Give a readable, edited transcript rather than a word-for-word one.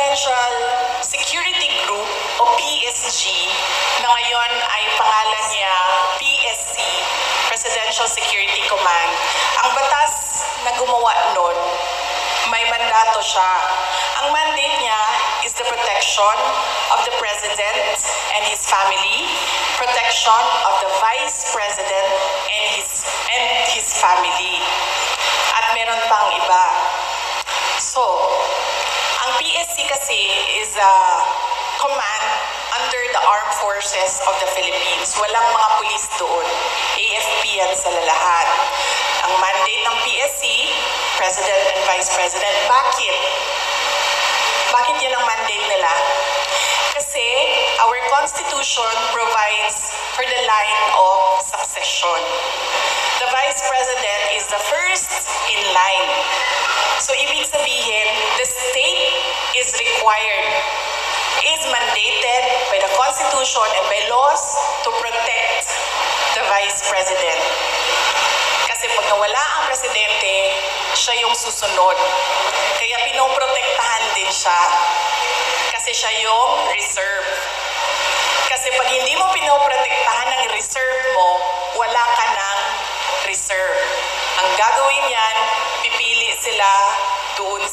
Presidential Security Group o PSG na ngayon ay pangalan niya PSC, Presidential Security Command. Ang batas na gumawa nun, may mandato siya. Ang mandate niya is the protection of the President and his family, protection of the Vice President and his family. At meron pang iba. So, ang PSC kasi is a command under the Armed Forces of the Philippines. Walang mga pulis doon. AFP yan sa lahat. Ang mandate ng PSC, President and Vice President. Bakit? Bakit yan ang mandate nila? Kasi our Constitution provides for the line of succession. The Vice President is the first in line. So ibig sabihin, the state is required, is mandated by the Constitution and by laws to protect the Vice President. Kasi pag nawala ang presidente, siya yung susunod. Kaya pinoprotektahan din siya. Kasi siya yung reserve. Kasi pag hindi mo pinoprotektahan ng reserve mo, wala ka ng reserve. Ang gagawin yan, pipili sila doon